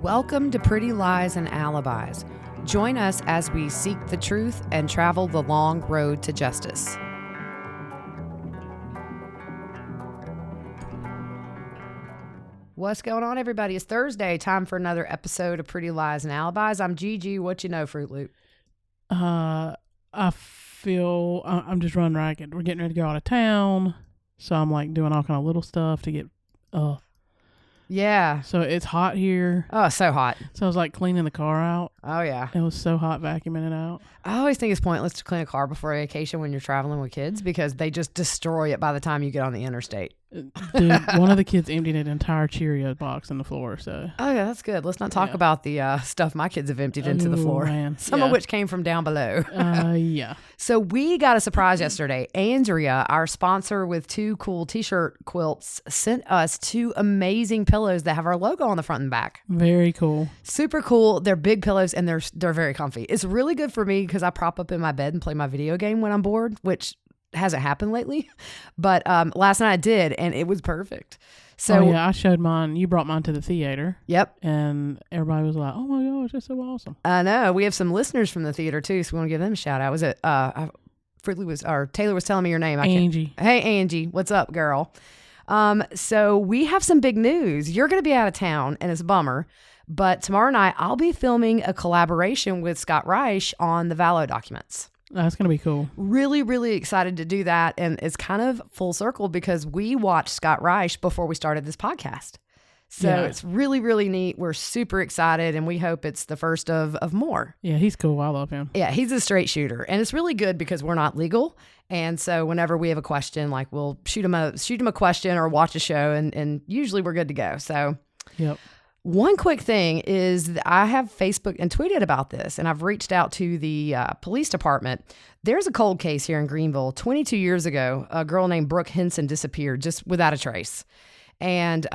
Welcome to Pretty Lies and Alibis. Join us as we seek the truth and travel the long road to justice. What's going on, everybody? It's Thursday. Time for another episode of Pretty Lies and Alibis. I'm Gigi. What you know, Fruit Loop? I feel I'm just running ragged. We're getting ready to go out of town, so I'm like doing all kind of little stuff to get. Yeah. So it's hot here. Oh, so hot. So I was like cleaning the car out. Oh, yeah. It was so hot vacuuming it out. I always think it's pointless to clean a car before a vacation when you're traveling with kids because they just destroy it by the time you get on the interstate. Dude, one of the kids emptied an entire Cheerio box on the floor. So. Oh, yeah, that's good. Let's not talk about the stuff my kids have emptied into the floor. Man. Some of which came from down below. Yeah. So we got a surprise yesterday. Andrea, our sponsor with 2 cool t-shirt quilts, sent us 2 amazing pillows that have our logo on the front and back. Very cool. Super cool. They're big pillows and they're very comfy. It's really good for me because I prop up in my bed and play my video game when I'm bored, which hasn't happened lately. But last night I did, and it was perfect. So yeah, I showed mine. You brought mine to the theater. Yep. And everybody was like, oh my gosh, that's so awesome. I know. We have some listeners from the theater too, so we want to give them a shout out. Was it Taylor was telling me your name. Angie. Hey Angie, what's up, girl? So we have some big news. You're going to be out of town, and it's a bummer. But tomorrow night, I'll be filming a collaboration with Scott Reich on the Vallow documents. That's going to be cool. Really, really excited to do that. And it's kind of full circle because we watched Scott Reich before we started this podcast. So It's really, really neat. We're super excited, and we hope it's the first of more. Yeah, he's cool. I love him. Yeah, he's a straight shooter. And it's really good because we're not legal. And so whenever we have a question, like we'll shoot him a question or watch a show, and usually we're good to go. So yep. One quick thing is that I have Facebook and tweeted about this, and I've reached out to the police department. There's a cold case here in Greenville. 22 years ago, a girl named Brooke Henson disappeared just without a trace. And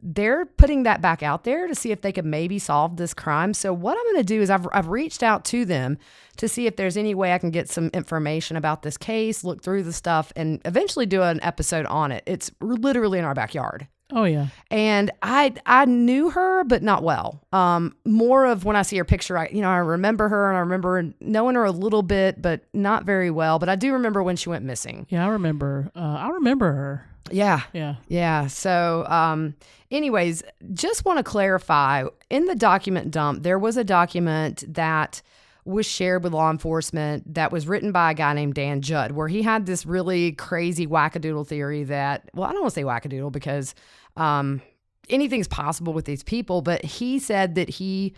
they're putting that back out there to see if they could maybe solve this crime. So what I'm going to do is I've reached out to them to see if there's any way I can get some information about this case, look through the stuff, and eventually do an episode on it. It's literally in our backyard. Oh, yeah. And I knew her, but not well. More of when I see her picture, I remember her, and I remember knowing her a little bit, but not very well. But I do remember when she went missing. Yeah, I remember her. Yeah. Yeah. Yeah. So, anyways, just want to clarify, in the document dump, there was a document that was shared with law enforcement that was written by a guy named Dan Judd, where he had this really crazy wackadoodle theory that, well, I don't want to say wackadoodle because anything's possible with these people, but he said that he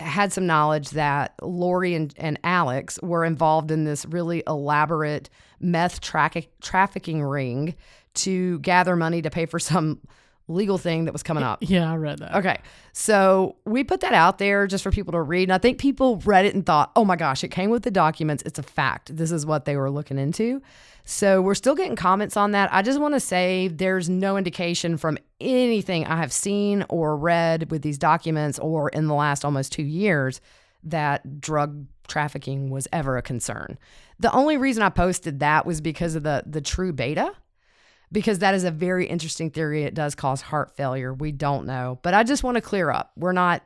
had some knowledge that Lori and Alex were involved in this really elaborate meth trafficking ring to gather money to pay for some legal thing that was coming up. Yeah, I read that. Okay. So we put that out there just for people to read. And I think people read it and thought, oh my gosh, it came with the documents. It's a fact. This is what they were looking into. So we're still getting comments on that. I just want to say there's no indication from anything I have seen or read with these documents or in the last almost 2 years that drug trafficking was ever a concern. The only reason I posted that was because of the true beta. Because that is a very interesting theory. It does cause heart failure. We don't know. But I just want to clear up. We're not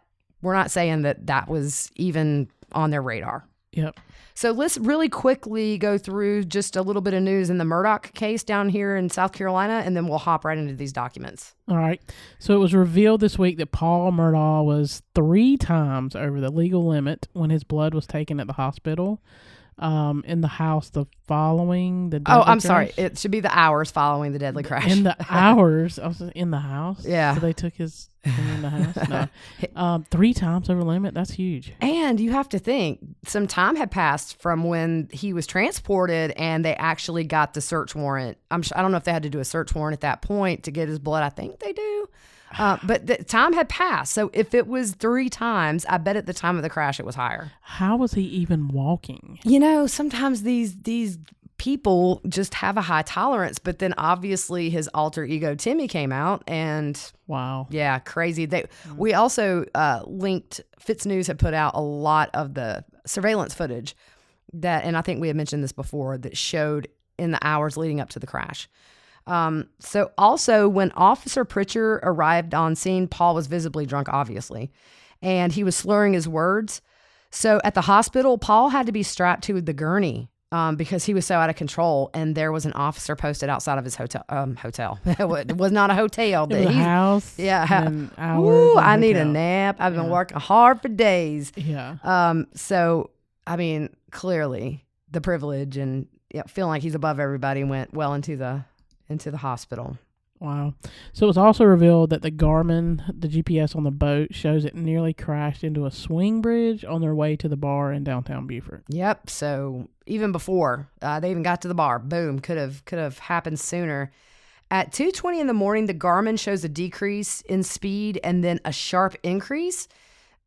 saying that was even on their radar. Yep. So let's really quickly go through just a little bit of news in the Murdaugh case down here in South Carolina, and then we'll hop right into these documents. All right. So it was revealed this week that Paul Murdaugh was 3 times over the legal limit when his blood was taken at the hospital. In the house following the deadly crash. Sorry. It should be the hours following the deadly crash. In the hours. I was in the house. Yeah. So they took his in the house. No. 3 times over limit. That's huge. And you have to think some time had passed from when he was transported and they actually got the search warrant. I don't know if they had to do a search warrant at that point to get his blood. I think they do. But the time had passed. So if it was 3 times, I bet at the time of the crash it was higher. How was he even walking? Sometimes these people just have a high tolerance, but then obviously his alter ego Timmy came out and wow. Yeah, crazy. We also linked, Fitz News had put out a lot of the surveillance footage and I think we had mentioned this before, that showed in the hours leading up to the crash. So also when Officer Pritchard arrived on scene, Paul was visibly drunk, obviously, and he was slurring his words. So at the hospital, Paul had to be strapped to the gurney because he was so out of control. And there was an officer posted outside of his hotel. It was not a hotel. It was a house. Yeah. Ooh, I need a nap. I've been working hard for days. Yeah. So, I mean, clearly the privilege and feeling like he's above everybody went well into the hospital. Wow. So it was also revealed that the GPS on the boat shows it nearly crashed into a swing bridge on their way to the bar in downtown Beaufort. Yep. So even before they even got to the bar, boom, could have happened sooner. At 2:20 in the morning, the Garmin shows a decrease in speed and then a sharp increase.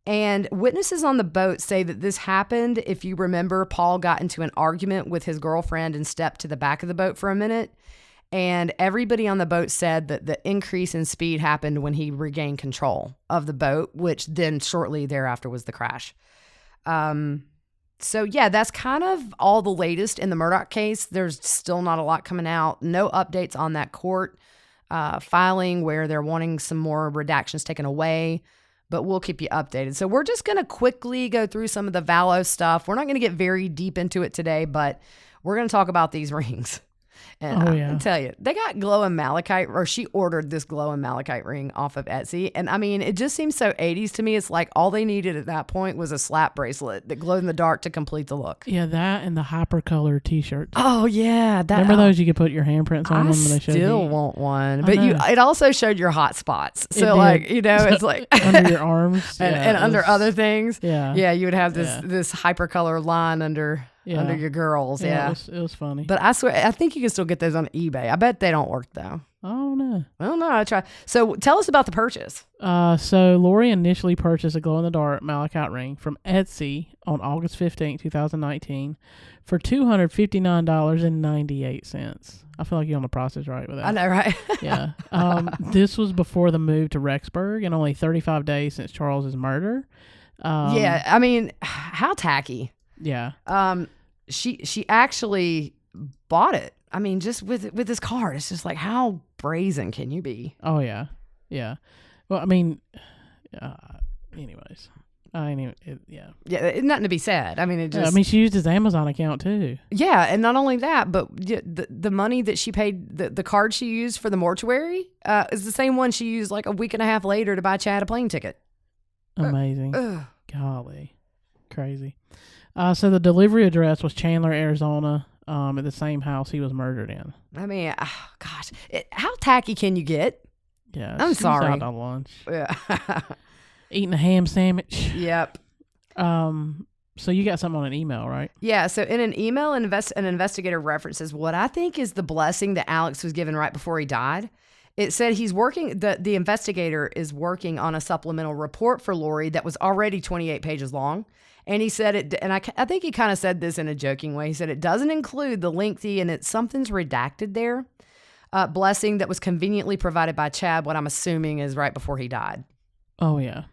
And witnesses on the boat say that this happened. If you remember, Paul got into an argument with his girlfriend and stepped to the back of the boat for a minute. And everybody on the boat said that the increase in speed happened when he regained control of the boat, which then shortly thereafter was the crash. So yeah, that's kind of all the latest in the Murdaugh case. There's still not a lot coming out. No updates on that court filing where they're wanting some more redactions taken away, but we'll keep you updated. So we're just going to quickly go through some of the Vallow stuff. We're not going to get very deep into it today, but we're going to talk about these rings. And I can tell you, they got glow and malachite, or she ordered this glow and malachite ring off of Etsy. And I mean, it just seems so 80s to me. It's like all they needed at that point was a slap bracelet that glowed in the dark to complete the look. Yeah, that and the hypercolor t-shirts. Oh, yeah. Remember those you could put your handprints on them? I still want one. But it also showed your hot spots. So it's like under your arms. and under other things. Yeah. Yeah, you would have this hypercolor line under your girls. Yeah. It was funny. But I swear, I think you can still get those on eBay. I bet they don't work though. I don't know. I try. So tell us about the purchase. So Lori initially purchased a glow-in-the-dark malachite ring from Etsy on August 15, 2019 for $259.98. I feel like you're on the process right with that. I know, right? Yeah. This was before the move to Rexburg and only 35 days since Charles's murder. Yeah. I mean, how tacky. Yeah. She actually bought it. I mean, just with this card, it's just like, how brazen can you be? Oh yeah, yeah. Well, I mean, anyways, yeah, it's nothing to be said. I mean, it just. I mean, she used his Amazon account too. Yeah, and not only that, but the money that she paid, the card she used for the mortuary, is the same one she used like a week and a half later to buy Chad a plane ticket. Amazing. Golly, crazy. So the delivery address was Chandler, Arizona, at the same house he was murdered in. I mean, gosh, how tacky can you get? Yeah, I'm sorry. Out to lunch. Yeah, eating a ham sandwich. Yep. So you got something on an email, right? Yeah. So in an email, an investigator references what I think is the blessing that Alex was given right before he died. It said he's working. The investigator is working on a supplemental report for Lori that was already 28 pages long. And he said it, and I think he kind of said this in a joking way. He said it doesn't include the lengthy, and something's redacted there, blessing that was conveniently provided by Chad, what I'm assuming is right before he died. Oh, yeah.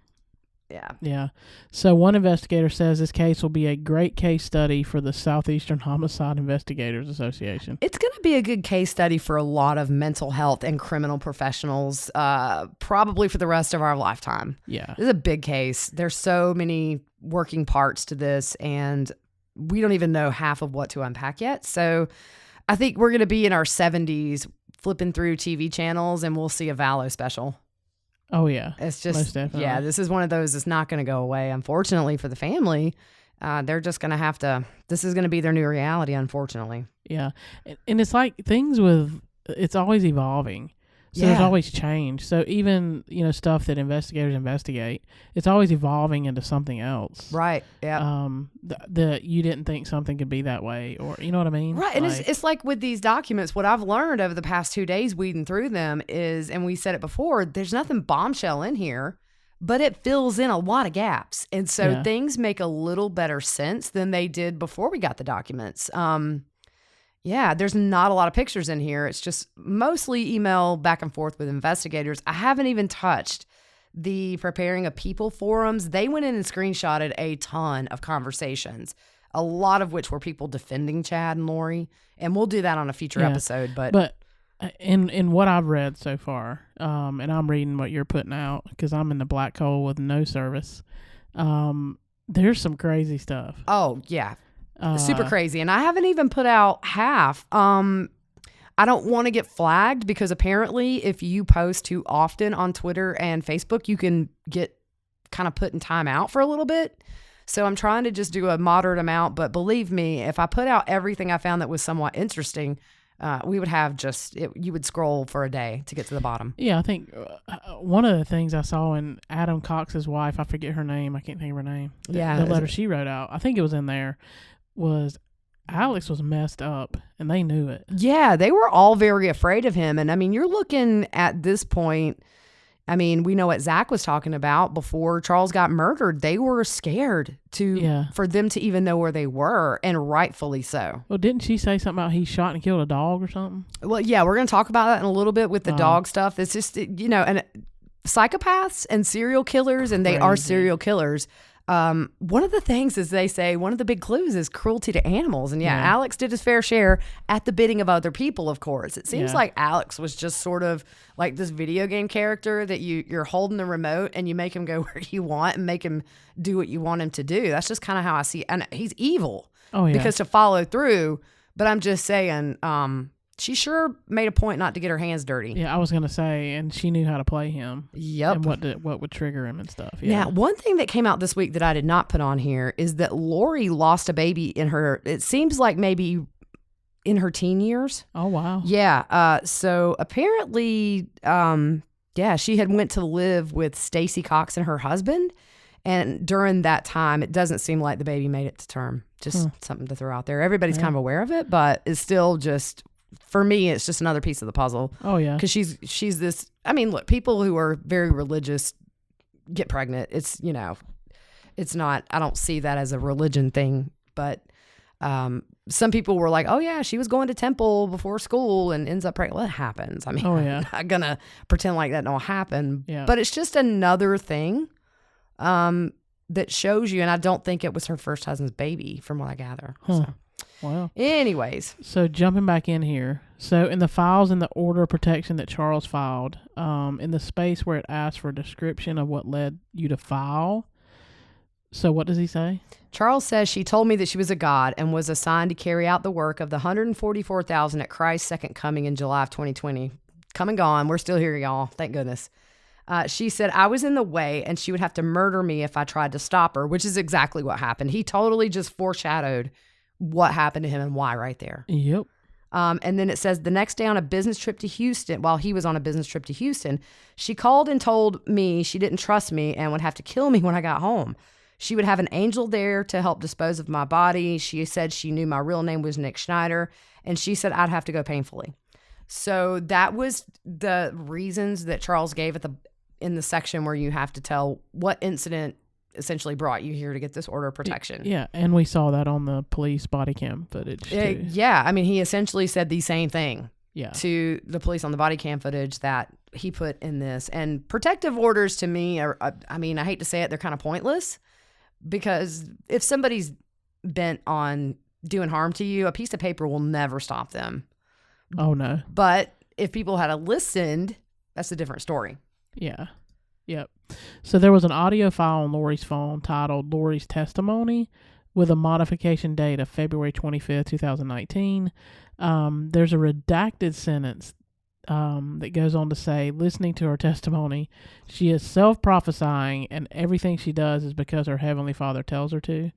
Yeah. Yeah. So one investigator says this case will be a great case study for the Southeastern Homicide Investigators Association. It's going to be a good case study for a lot of mental health and criminal professionals, probably for the rest of our lifetime. Yeah. This is a big case. There's so many working parts to this, and we don't even know half of what to unpack yet. So I think we're going to be in our 70s flipping through TV channels, and we'll see a Vallow special. Oh, yeah. It's just, most definitely. Yeah, this is one of those that's not going to go away. Unfortunately for the family, they're just going to have to, this is going to be their new reality, unfortunately. Yeah. And it's like it's always evolving. So there's always change. So even, stuff that investigators investigate, it's always evolving into something else. Right. Yeah. You didn't think something could be that way, or you know what I mean? Right. And it's like with these documents, what I've learned over the past 2 days weeding through them is, and we said it before, there's nothing bombshell in here, but it fills in a lot of gaps. And so things make a little better sense than they did before we got the documents. Yeah, there's not a lot of pictures in here. It's just mostly email back and forth with investigators. I haven't even touched the preparing of people forums. They went in and screenshotted a ton of conversations, a lot of which were people defending Chad and Lori. And we'll do that on a future episode. But In what I've read so far, and I'm reading what you're putting out because I'm in the black hole with no service. There's some crazy stuff. Oh yeah, super crazy, and I haven't even put out half. I don't want to get flagged because apparently if you post too often on Twitter and Facebook, you can get kind of put in timeout for a little bit. So I'm trying to just do a moderate amount. But believe me, if I put out everything I found that was somewhat interesting, we would have you would scroll for a day to get to the bottom. Yeah, I think one of the things I saw in Adam Cox's wife, I forget her name. I can't think of her name. The letter she wrote out, I think it was in there, was Alex was messed up, and they knew it. Yeah, they were all very afraid of him. And, I mean, you're looking at this point, I mean, we know what Zach was talking about before Charles got murdered. They were scared for them to even know where they were, and rightfully so. Well, didn't she say something about he shot and killed a dog or something? Well, yeah, we're going to talk about that in a little bit with the dog stuff. It's just, and psychopaths and serial killers, and they are serial killers. One of the things is they say one of the big clues is cruelty to animals. And Alex did his fair share at the bidding of other people, of course. It seems like Alex was just sort of like this video game character that you're holding the remote and you make him go where you want and make him do what you want him to do. That's just kind of how I see it. And he's evil. Oh, yeah. Because to follow through, but I'm just saying, she sure made a point not to get her hands dirty. Yeah, I was going to say, and she knew how to play him. Yep. And what would trigger him and stuff. Yeah. Now, one thing that came out this week that I did not put on here is that Lori lost a baby it seems like maybe in her teen years. Oh, wow. Yeah. So apparently, she had went to live with Stacy Cox and her husband. And during that time, it doesn't seem like the baby made it to term. Just something to throw out there. Everybody's kind of aware of it, but it's still just... For me, it's just another piece of the puzzle. Oh, yeah. Because she's this... I mean, look, people who are very religious get pregnant. It's, it's not... I don't see that as a religion thing. But some people were like, oh, yeah, she was going to temple before school and ends up pregnant. Well, it happens. I mean, I'm not going to pretend like that don't happen. Yeah. But it's just another thing that shows you, and I don't think it was her first husband's baby, from what I gather. Huh. So. Wow. Anyways. So jumping back in here. So in the files in the order of protection that Charles filed, in the space where it asks for a description of what led you to file. So what does he say? Charles says she told me that she was a god and was assigned to carry out the work of the 144,000 at Christ's second coming in July of 2020. Come and gone. We're still here, y'all. Thank goodness. She said I was in the way and she would have to murder me if I tried to stop her, which is exactly what happened. He totally just foreshadowed what happened to him and why right there. Yep. And then it says the next day on a business trip to Houston, while he was on a business trip to Houston, she called and told me she didn't trust me and would have to kill me when I got home. She would have an angel there to help dispose of my body. She said she knew my real name was Nick Schneider, and she said I'd have to go painfully. So that was the reasons that Charles gave in the section where you have to tell what incident essentially brought you here to get this order of protection. Yeah, and we saw that on the police body cam footage too. Yeah, I mean, he essentially said the same thing to the police on the body cam footage that he put in this. And protective orders to me are, I mean, I hate to say it, they're kind of pointless because if somebody's bent on doing harm to you, a piece of paper will never stop them. Oh, no. But if people had listened, that's a different story. Yeah. Yep. So there was an audio file on Lori's phone titled Lori's Testimony with a modification date of February 25th, 2019. There's a redacted sentence that goes on to say, listening to her testimony, she is self-prophesying and everything she does is because her Heavenly Father tells her to.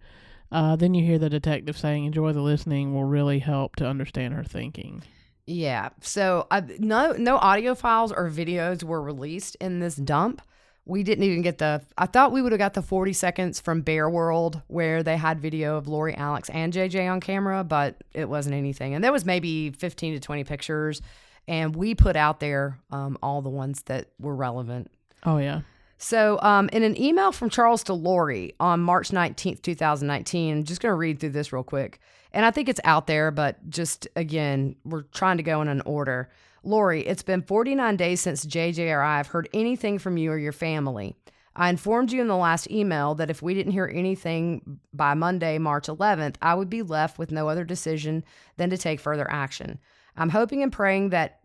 Then you hear the detective saying, enjoy the listening will really help to understand her thinking. Yeah. So no audio files or videos were released in this dump. We didn't even get I thought we would have got the 40 seconds from Bear World where they had video of Lori, Alex, and JJ on camera, but it wasn't anything. And there was maybe 15 to 20 pictures, and we put out there all the ones that were relevant. Oh, yeah. So in an email from Charles to Lori on March 19th, 2019, I'm just going to read through this real quick. And I think it's out there, but just, again, we're trying to go in an order. Lori, it's been 49 days since JJ or I have heard anything from you or your family. I informed you in the last email that if we didn't hear anything by Monday, March 11th, I would be left with no other decision than to take further action. I'm hoping and praying that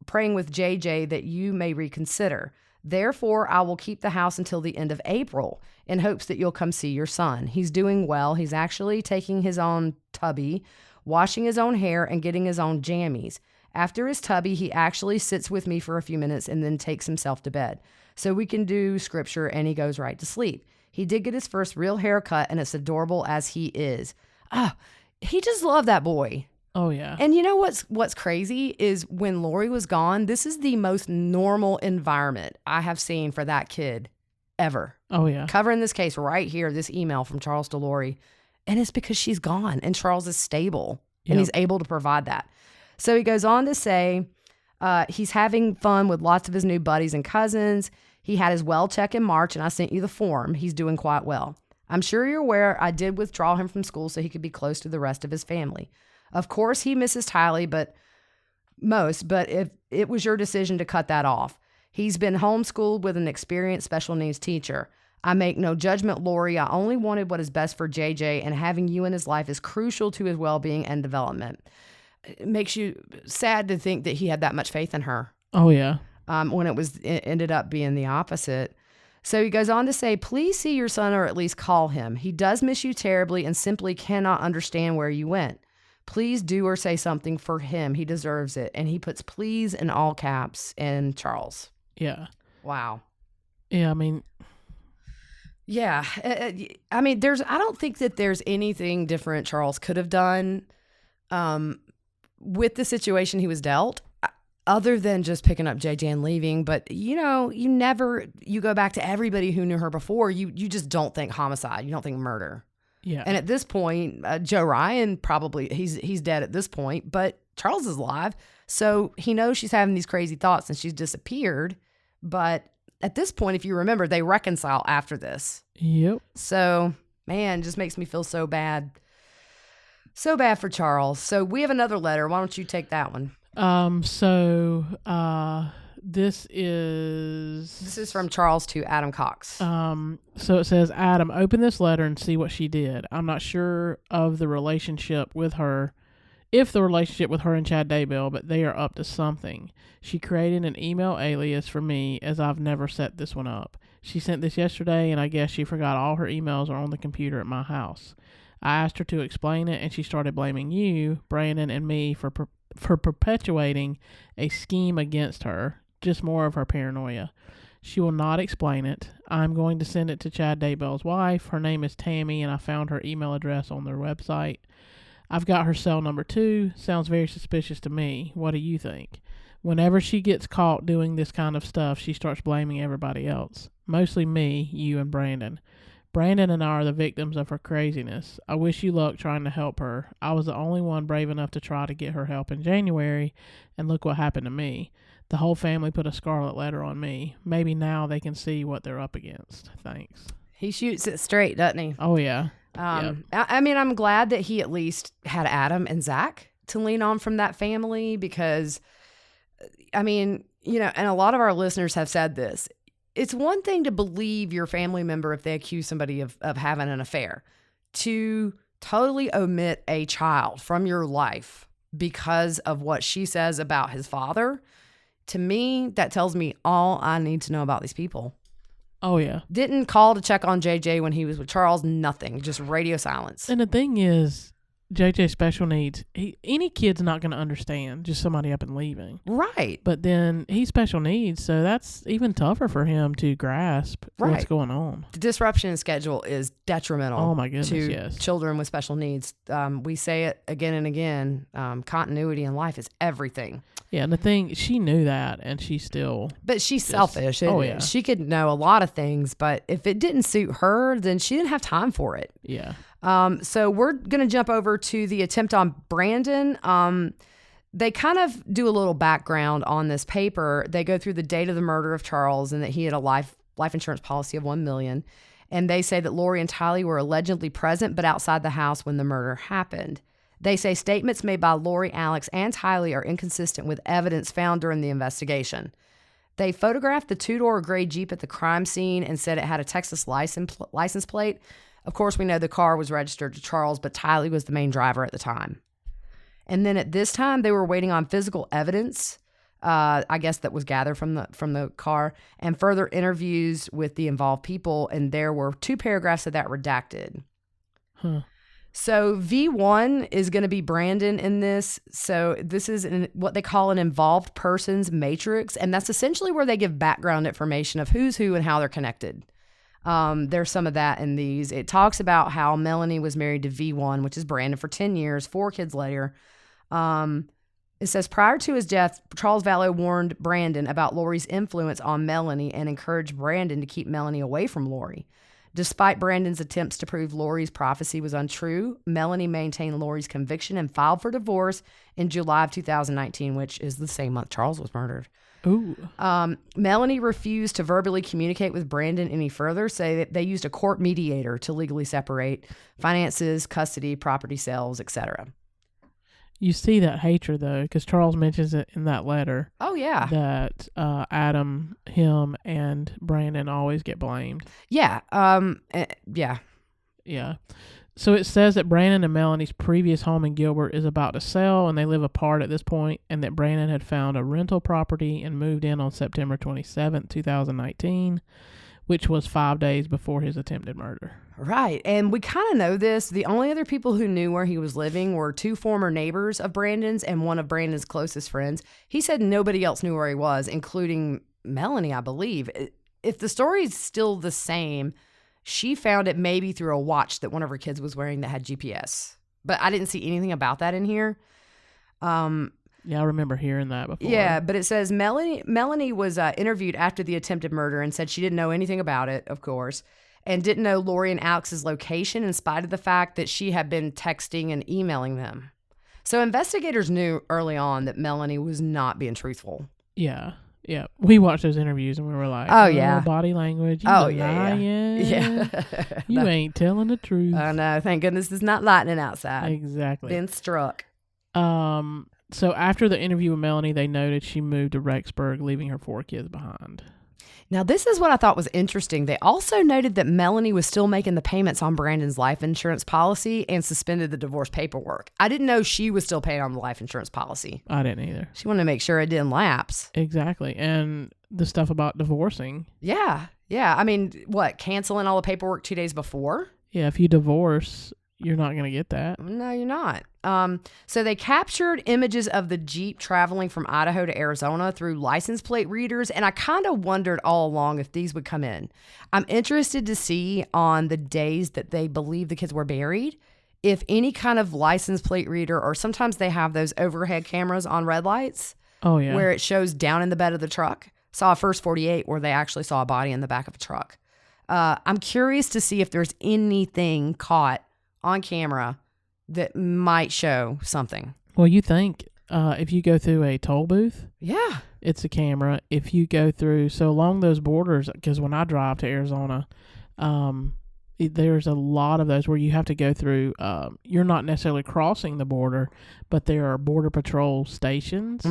praying with JJ that you may reconsider. Therefore, I will keep the house until the end of April in hopes that you'll come see your son. He's doing well. He's actually taking his own tubby, washing his own hair, and getting his own jammies. After his tubby, he actually sits with me for a few minutes and then takes himself to bed. So we can do scripture and he goes right to sleep. He did get his first real haircut and it's adorable as he is. He just loved that boy. Oh, yeah. And you know what's crazy is when Lori was gone, this is the most normal environment I have seen for that kid ever. Oh, yeah. Covering this case right here, this email from Charles to Lori. And it's because she's gone and Charles is stable and he's able to provide that. So he goes on to say he's having fun with lots of his new buddies and cousins. He had his well check in March, and I sent you the form. He's doing quite well. I'm sure you're aware I did withdraw him from school so he could be close to the rest of his family. Of course, he misses Tylee, but if it was your decision to cut that off. He's been homeschooled with an experienced special needs teacher. I make no judgment, Lori. I only wanted what is best for JJ, and having you in his life is crucial to his well-being and development. It makes you sad to think that he had that much faith in her. Oh, yeah. When it ended up being the opposite. So he goes on to say, please see your son or at least call him. He does miss you terribly and simply cannot understand where you went. Please do or say something for him. He deserves it. And he puts please in all caps and Charles. Yeah. Wow. Yeah, I mean... Yeah. I mean, I don't think that there's anything different Charles could have done with the situation he was dealt, other than just picking up JJ and leaving. But, you go back to everybody who knew her before. You just don't think homicide. You don't think murder. Yeah. And at this point, Joe Ryan probably, he's dead at this point, but Charles is alive. So he knows she's having these crazy thoughts and she's disappeared. But at this point, if you remember, they reconcile after this. Yep. So, man, just makes me feel so bad. So bad for Charles. So we have another letter. Why don't you take that one? This is from Charles to Adam Cox. So it says, Adam, open this letter and see what she did. I'm not sure of the relationship with her, if the relationship with her and Chad Daybell, but they are up to something. She created an email alias for me as I've never set this one up. She sent this yesterday and I guess she forgot all her emails are on the computer at my house. I asked her to explain it and she started blaming you, Brandon, and me for perpetuating a scheme against her. Just more of her paranoia. She will not explain it. I'm going to send it to Chad Daybell's wife. Her name is Tammy, and I found her email address on their website. I've got her cell number too. Sounds very suspicious to me. What do you think? Whenever she gets caught doing this kind of stuff, she starts blaming everybody else. Mostly me, you, and Brandon. Brandon and I are the victims of her craziness. I wish you luck trying to help her. I was the only one brave enough to try to get her help in January, and look what happened to me. The whole family put a scarlet letter on me. Maybe now they can see what they're up against. Thanks. He shoots it straight, doesn't he? Oh, yeah. I mean, I'm glad that he at least had Adam and Zach to lean on from that family because, I mean, and a lot of our listeners have said this. It's one thing to believe your family member if they accuse somebody of having an affair. To totally omit a child from your life because of what she says about his father, to me, that tells me all I need to know about these people. Oh, yeah. Didn't call to check on JJ when he was with Charles. Nothing. Just radio silence. And the thing is, JJ special needs, any kid's not going to understand just somebody up and leaving. Right. But then he's special needs, so that's even tougher for him to grasp what's going on. The disruption in schedule is detrimental. Oh, my goodness, to yes. children with special needs. We say it again and again. Continuity in life is everything. Yeah, and the thing, she knew that, and she still... But she's selfish. Yeah. She could know a lot of things, but if it didn't suit her, then she didn't have time for it. Yeah. So we're going to jump over to the attempt on Brandon. They kind of do a little background on this paper. They go through the date of the murder of Charles and that he had a life insurance policy of $1 million. And they say that Lori and Tylee were allegedly present, but outside the house when the murder happened. They say statements made by Lori, Alex, and Tylee are inconsistent with evidence found during the investigation. They photographed the two-door gray Jeep at the crime scene and said it had a Texas license plate. Of course, we know the car was registered to Charles, but Tylee was the main driver at the time. And then at this time, they were waiting on physical evidence I guess that was gathered from the car, and further interviews with the involved people, and there were 2 paragraphs of that redacted. So V1 is going to be Brandon in this. So this is what they call an involved persons matrix, and that's essentially where they give background information of who's who and how they're connected. There's some of that in these. It talks about how Melanie was married to V1, which is Brandon, for 10 years, 4 kids later. It says, prior to his death, Charles Vallow warned Brandon about Lori's influence on Melanie and encouraged Brandon to keep Melanie away from Lori. Despite Brandon's attempts to prove Lori's prophecy was untrue, Melanie maintained Lori's conviction and filed for divorce in July of 2019, which is the same month Charles was murdered. Ooh. Melanie refused to verbally communicate with Brandon any further, so that they used a court mediator to legally separate finances, custody, property sales, etc. You see that hatred, though, because Charles mentions it in that letter. Oh, yeah. That Adam, him, and Brandon always get blamed. Yeah. Yeah. Yeah. So it says that Brandon and Melanie's previous home in Gilbert is about to sell, and they live apart at this point, and that Brandon had found a rental property and moved in on September 27th, 2019, which was 5 days before his attempted murder. Right. And we kind of know this. The only other people who knew where he was living were 2 former neighbors of Brandon's and one of Brandon's closest friends. He said nobody else knew where he was, including Melanie, I believe. If the story's still the same, she found it maybe through a watch that one of her kids was wearing that had GPS. But I didn't see anything about that in here. Yeah, I remember hearing that before. Yeah, but it says Melanie was interviewed after the attempted murder and said she didn't know anything about it, of course, and didn't know Lori and Alex's location in spite of the fact that she had been texting and emailing them. So investigators knew early on that Melanie was not being truthful. Yeah. Yeah. We watched those interviews and we were like, oh yeah, body language. Oh, yeah. You ain't telling the truth. Oh, no. Thank goodness it's not lightning outside. Exactly. Been struck. So after the interview with Melanie, they noted she moved to Rexburg, leaving her 4 kids behind. Now, this is what I thought was interesting. They also noted that Melanie was still making the payments on Brandon's life insurance policy and suspended the divorce paperwork. I didn't know she was still paying on the life insurance policy. I didn't either. She wanted to make sure it didn't lapse. Exactly. And the stuff about divorcing. Yeah. Yeah. I mean, what, canceling all the paperwork 2 days before? Yeah, if you divorce, you're not going to get that. No, you're not. So they captured images of the Jeep traveling from Idaho to Arizona through license plate readers, and I kind of wondered all along if these would come in. I'm interested to see on the days that they believe the kids were buried, if any kind of license plate reader, or sometimes they have those overhead cameras on red lights. Oh, yeah. Where it shows down in the bed of the truck. Saw a First 48 where they actually saw a body in the back of a truck. I'm curious to see if there's anything caught on camera that might show something. Well, you think if you go through a toll booth, yeah, it's a camera. If you go through, so along those borders, because when I drive to Arizona, there's a lot of those where you have to go through. You're not necessarily crossing the border, but there are border patrol stations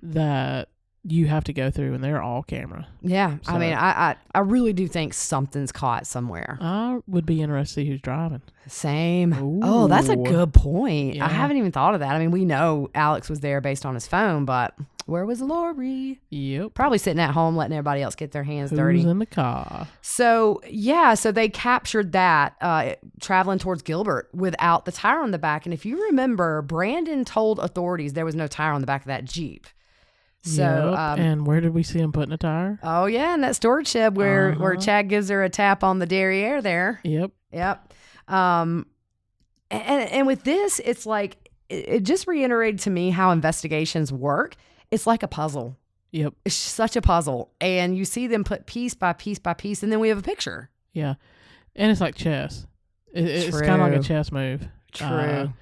that you have to go through, and they're all camera. Yeah, so, I mean, I really do think something's caught somewhere. I would be interested to see who's driving. Same. Ooh. Oh, that's a good point. Yeah. I haven't even thought of that. I mean, we know Alex was there based on his phone, but where was Lori? Yep. Probably sitting at home letting everybody else get their hands dirty. Who's in the car? So, yeah, so they captured that traveling towards Gilbert without the tire on the back. And if you remember, Brandon told authorities there was no tire on the back of that Jeep. So, yep. And where did we see him putting a tire? Oh, yeah, in that storage shed where Chad gives her a tap on the derriere there. Yep. And with this, it's like, it just reiterated to me how investigations work. It's like a puzzle. Yep. It's such a puzzle. And you see them put piece by piece by piece, and then we have a picture. Yeah. And it's like chess. It's kind of like a chess move. True.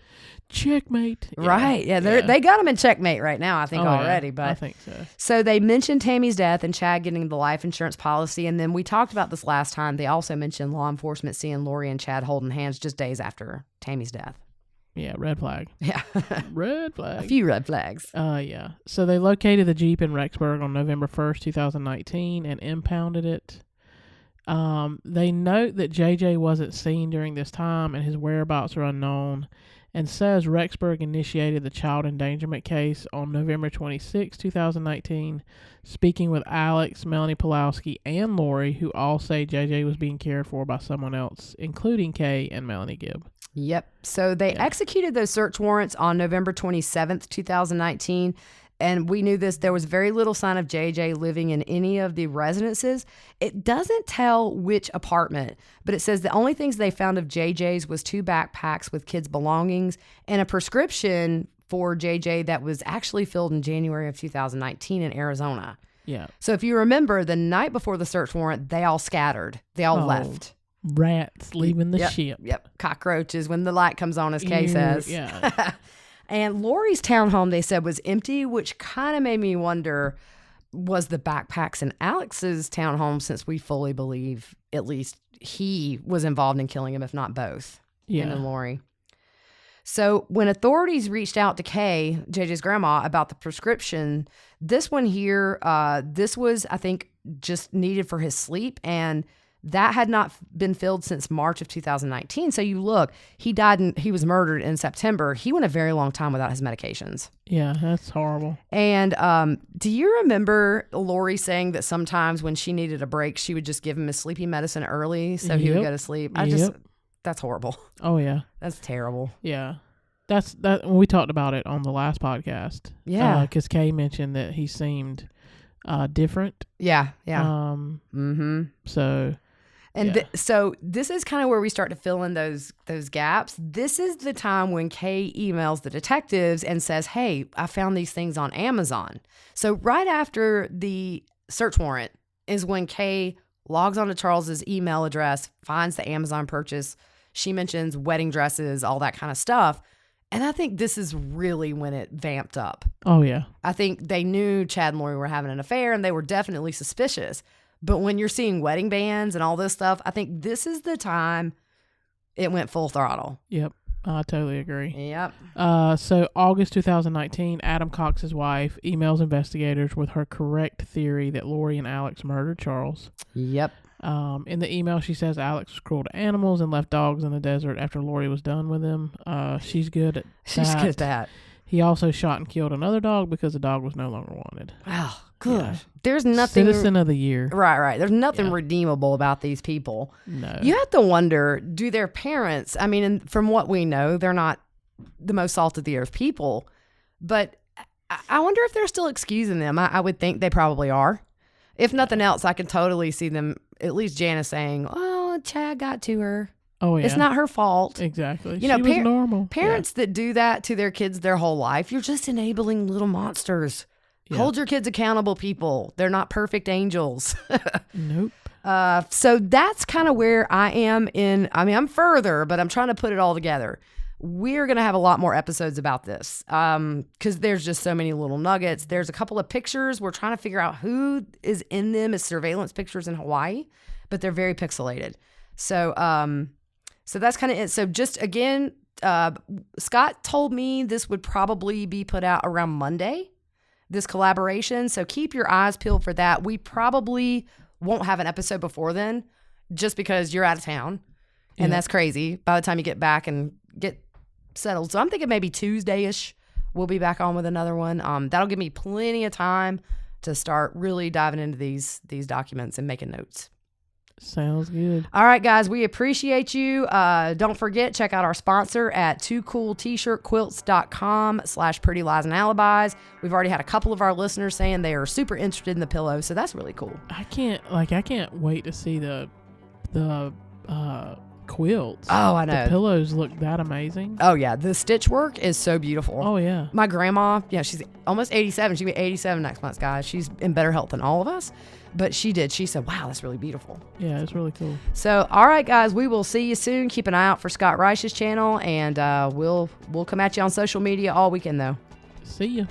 Checkmate. Yeah. Right. Yeah, they got him in checkmate right now, I think, already. Yeah. But I think so. So they mentioned Tammy's death and Chad getting the life insurance policy. And then we talked about this last time. They also mentioned law enforcement seeing Lori and Chad holding hands just days after Tammy's death. Yeah, red flag. Yeah. Red flag. A few red flags. Yeah. So they located the Jeep in Rexburg on November 1st, 2019 and impounded it. They note that JJ wasn't seen during this time and his whereabouts are unknown. and says Rexburg initiated the child endangerment case on November 26, 2019, speaking with Alex, Melanie Pulowski, and Lori, who all say JJ was being cared for by someone else, including Kay and Melanie Gibb. Yep. So they executed those search warrants on November 27th, 2019. And we knew this. There was very little sign of JJ living in any of the residences. It doesn't tell which apartment, but it says the only things they found of JJ's was 2 backpacks with kids' belongings and a prescription for JJ that was actually filled in January of 2019 in Arizona. Yeah. So if you remember, the night before the search warrant, they all scattered. They all left. Rats leaving the ship. Yep. Cockroaches when the light comes on, as Kay says. Yeah. And Lori's townhome, they said, was empty, which kind of made me wonder, was the backpacks in Alex's townhome, since we fully believe at least he was involved in killing him, if not both, him and Lori. So when authorities reached out to Kay, JJ's grandma, about the prescription, this one here, this was, I think, just needed for his sleep, and that had not been filled since March of 2019. So you look, he was murdered in September. He went a very long time without his medications. Yeah, that's horrible. And do you remember Lori saying that sometimes when she needed a break, she would just give him his sleeping medicine early so he would go to sleep? That's horrible. Oh, yeah. That's terrible. Yeah. We talked about it on the last podcast. Yeah. Because Kay mentioned that he seemed different. Yeah. So... And so this is kind of where we start to fill in those gaps. This is the time when Kay emails the detectives and says, hey, I found these things on Amazon. So right after the search warrant is when Kay logs onto Charles's email address, finds the Amazon purchase. She mentions wedding dresses, all that kind of stuff. And I think this is really when it vamped up. Oh, yeah. I think they knew Chad and Lori were having an affair, and they were definitely suspicious. But when you're seeing wedding bands and all this stuff, I think this is the time it went full throttle. Yep. I totally agree. Yep. So August 2019, Adam Cox's wife emails investigators with her correct theory that Lori and Alex murdered Charles. Yep. In the email, she says Alex was cruel to animals and left dogs in the desert after Lori was done with him. She's good at that. She's good at that. He also shot and killed another dog because the dog was no longer wanted. Oh, good. Yeah. There's nothing... Citizen of the year. Right. There's nothing redeemable about these people. No. You have to wonder, do their parents... I mean, from what we know, they're not the most salt of the earth people. But I wonder if they're still excusing them. I would think they probably are. If nothing else, I can totally see them, at least Janice, saying, oh, Chad got to her. Oh, yeah. It's not her fault. Exactly. You know, she was normal. Parents that do that to their kids their whole life, you're just enabling little monsters. Yeah. Hold your kids accountable, people. They're not perfect angels. Nope. So that's kind of where I am I'm further, but I'm trying to put it all together. We're going to have a lot more episodes about this because there's just so many little nuggets. There's a couple of pictures. We're trying to figure out who is in them as surveillance pictures in Hawaii, but they're very pixelated. So that's kind of it. So just again, Scott told me this would probably be put out around Monday, this collaboration. So keep your eyes peeled for that. We probably won't have an episode before then just because you're out of town. And that's crazy by the time you get back and get settled. So I'm thinking maybe Tuesday-ish we'll be back on with another one. That'll give me plenty of time to start really diving into these documents and making notes. Sounds good. All right, guys, we appreciate you. Don't forget, check out our sponsor at twocooltshirtquilts.com/pretty lies and alibis. We've already had a couple of our listeners saying they are super interested in the pillow, so that's really cool. I can't wait to see the quilts. Oh, I know. The pillows look that amazing. Oh, yeah. The stitch work is so beautiful. Oh, yeah. My grandma, she's almost 87. She'll be 87 next month, guys. She's in better health than all of us. But she said, wow, that's really beautiful. Yeah, it's really cool. So, all right, guys, we will see you soon. Keep an eye out for Scott Reich's channel, and we'll come at you on social media all weekend, though. See ya.